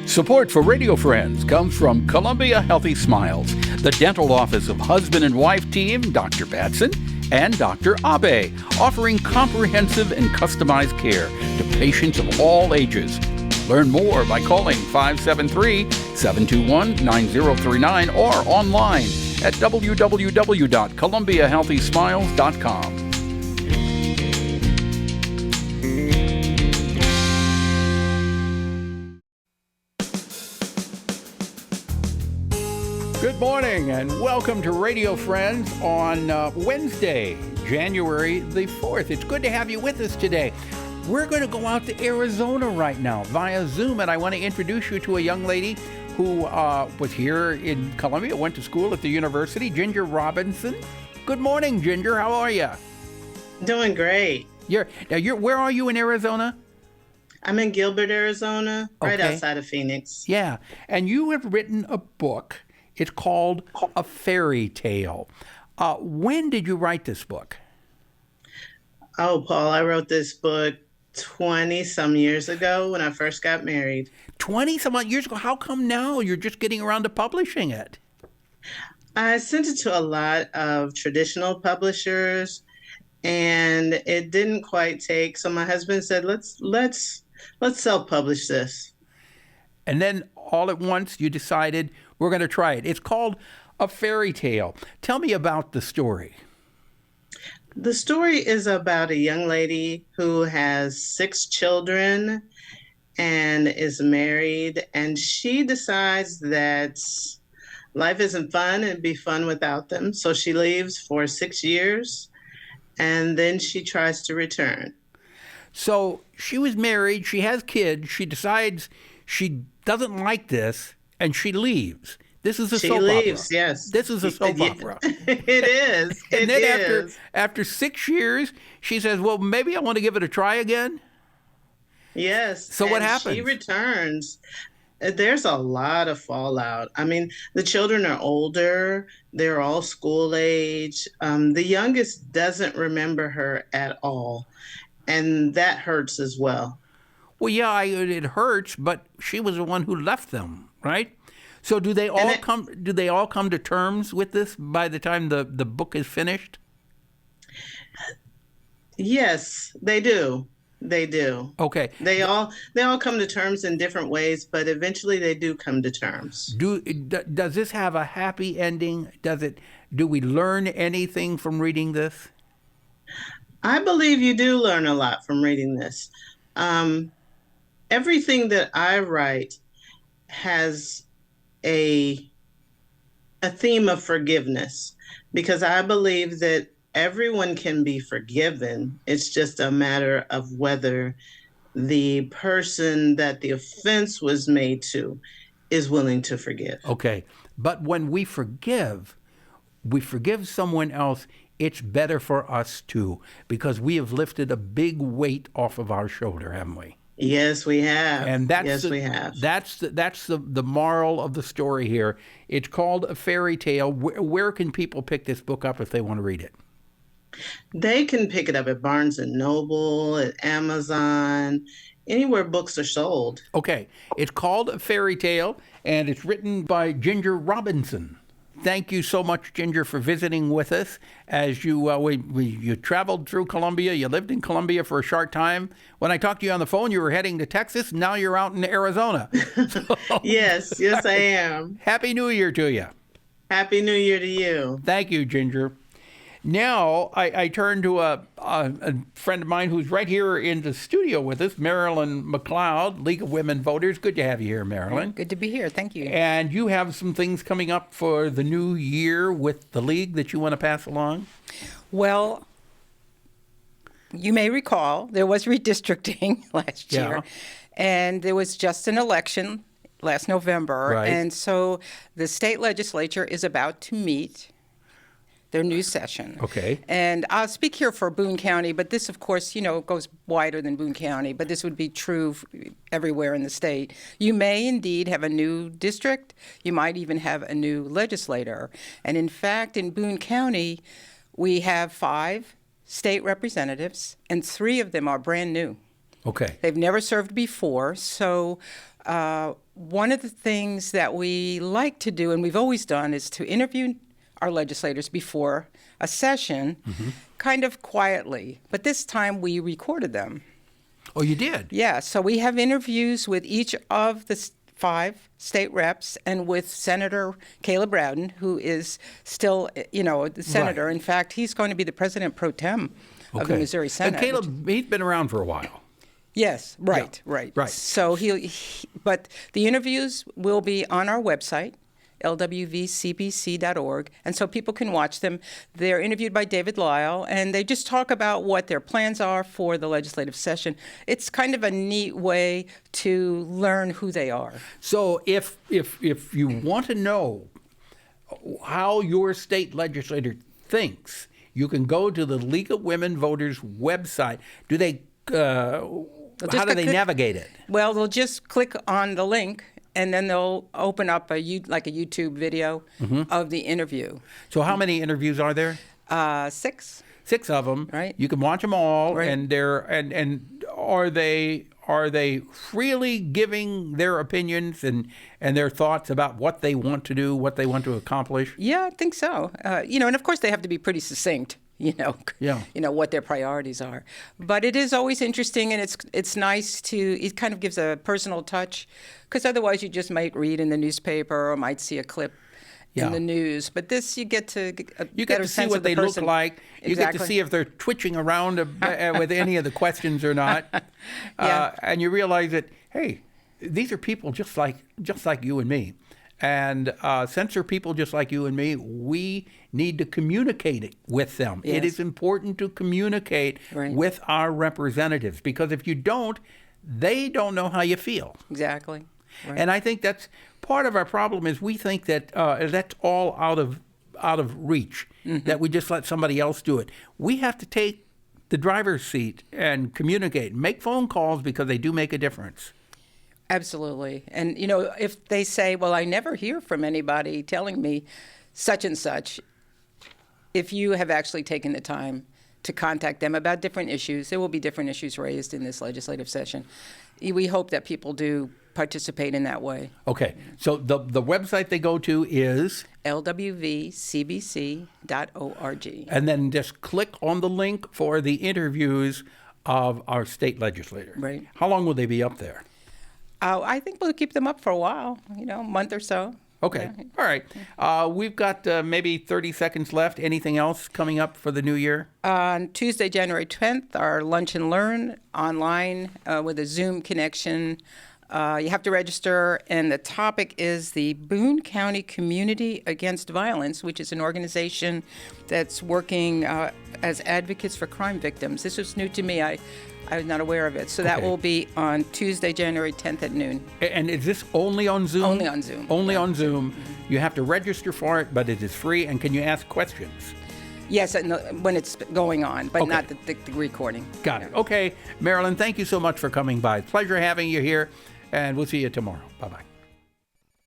Support for Radio Friends comes from Columbia Healthy Smiles, the dental office of husband and wife team Dr. Batson and Dr. Abe, offering comprehensive and customized care to patients of all ages. Learn more by calling 573-721-9039 or online at www.columbiahealthysmiles.com. Good morning and welcome to Radio Friends on Wednesday, January the 4th. It's good to have you with us today. We're going to go out to Arizona right now via Zoom, and I want to introduce you to a young lady who was here in Columbia, went to school at the university, Ginger Robinson. Good morning, Ginger. How are you? Doing great. Where are you in Arizona? I'm in Gilbert, Arizona, right Okay. outside of Phoenix. Yeah, and you have written a book. It's called A Fairy Tale. When did you write this book? Oh, Paul, I wrote this book 20-some years ago when I first got married. 20-some years ago? How come now you're just getting around to publishing it? I sent it to a lot of traditional publishers, and it didn't quite take. So my husband said, let's self-publish this. And then all at once you decided we're going to try it. It's called A Fairy Tale. Tell me about the story. The story is about a young lady who has 6 children and is married, and she decides that life isn't fun and it'd be fun without them. So she leaves for 6 years, and then she tries to return. So she was married, she has kids, she decides she doesn't like this, and she leaves. This is a soap opera. She leaves, yes. This is a soap opera. It is. And then after 6 years, she says, well, maybe I want to give it a try again. Yes. So what happens? She returns. There's a lot of fallout. I mean, the children are older. They're all school age. The youngest doesn't remember her at all. And that hurts as well. Well, yeah, it hurts, but she was the one who left them, right? So do they all come to terms with this by the time the book is finished? Yes, they do. They do. Okay. They all come to terms in different ways, but eventually they do come to terms. Does this have a happy ending? Do we learn anything from reading this? I believe you do learn a lot from reading this. Everything that I write has a theme of forgiveness, because I believe that everyone can be forgiven. It's just a matter of whether the person that the offense was made to is willing to forgive. Okay. But when we forgive someone else, it's better for us too, because we have lifted a big weight off of our shoulder, haven't we? Yes, we have. And we have. That's the moral of the story here. It's called A Fairy Tale. Where can people pick this book up if they want to read it? They can pick it up at Barnes & Noble, at Amazon, anywhere books are sold. Okay. It's called A Fairy Tale, and it's written by Ginger Robinson. Thank you so much, Ginger, for visiting with us. As you traveled through Columbia, you lived in Columbia for a short time. When I talked to you on the phone, you were heading to Texas. Now you're out in Arizona. Yes, I am. Happy New Year to you. Happy New Year to you. Thank you, Ginger. Now I turn to a friend of mine who's right here in the studio with us, MARILYN McLEOD, League of Women Voters. Good to have you here, MARILYN. Good to be here. Thank you. And you have some things coming up for the new year with the League that you want to pass along? Well, you may recall there was redistricting last year, and there was just an election last November. Right. And so the state legislature is about to meet their new session. Okay. And I'll speak here for Boone County, but this, of course, goes wider than Boone County, but this would be true everywhere in the state. You may indeed have a new district. You might even have a new legislator. And in fact, in Boone County, we have 5 state representatives, and 3 of them are brand new. Okay. They've never served before. So one of the things that we like to do, and we've always done, is to interview our legislators before a session, kind of quietly. But this time we recorded them. Oh, you did? Yeah, so we have interviews with each of the 5 state reps and with Senator Caleb Rowden, who is still, the senator. Right. In fact, he's going to be the president pro tem of the Missouri Senate. And Caleb, he's been around for a while. Yes, right. So but the interviews will be on our website, lwvcbc.org, and so people can watch them. They're interviewed by David Lyle, and they just talk about what their plans are for the legislative session. It's kind of a neat way to learn who they are. So if you want to know how your state legislator thinks, you can go to the League of Women Voters website. Do they? How do they navigate it? Well, they'll just click on the link, and then they'll open up a YouTube video of the interview. So how many interviews are there? 6. 6 of them. Right. You can watch them all, Right. and are they freely giving their opinions and their thoughts about what they want to do, what they want to accomplish? Yeah, I think so. And of course they have to be pretty succinct. Yeah. What their priorities are. But it is always interesting, and it's nice it kind of gives a personal touch, because otherwise you just might read in the newspaper or might see a clip in the news. But this, you get to get a You get better to see sense what of the they person. look like. You get to Exactly. see if they're twitching around with any of the questions or not. Yeah. And you realize that, hey, these are people just like you and me. And since they're people just like you and me, we need to communicate with them. Yes. It is important to communicate Right. with our representatives, because if you don't, they don't know how you feel. Exactly. Right. And I think that's part of our problem, is we think that that's all out of reach, that we just let somebody else do it. We have to take the driver's seat and communicate, make phone calls, because they do make a difference. Absolutely. And, if they say, well, I never hear from anybody telling me such and such, if you have actually taken the time to contact them about different issues, there will be different issues raised in this legislative session. We hope that people do participate in that way. Okay. So the website they go to is? lwvcbc.org. And then just click on the link for the interviews of our state legislator. Right. How long will they be up there? I think we'll keep them up for a while, a month or so. Okay. Yeah. All right. We've got maybe 30 seconds left. Anything else coming up for the new year? On Tuesday, January 10th, our Lunch and Learn online with a Zoom connection. You have to register, and the topic is the Boone County Community Against Violence, which is an organization that's working as advocates for crime victims. This was new to me. I was not aware of it. So that will be on Tuesday, January 10th at noon. And is this only on Zoom? Only on Zoom. Only on Zoom. You have to register for it, but it is free. And can you ask questions? Yes, when it's going on, but Okay. not the recording. Got it. Okay. Marilyn, thank you so much for coming by. Pleasure having you here, and we'll see you tomorrow. Bye-bye.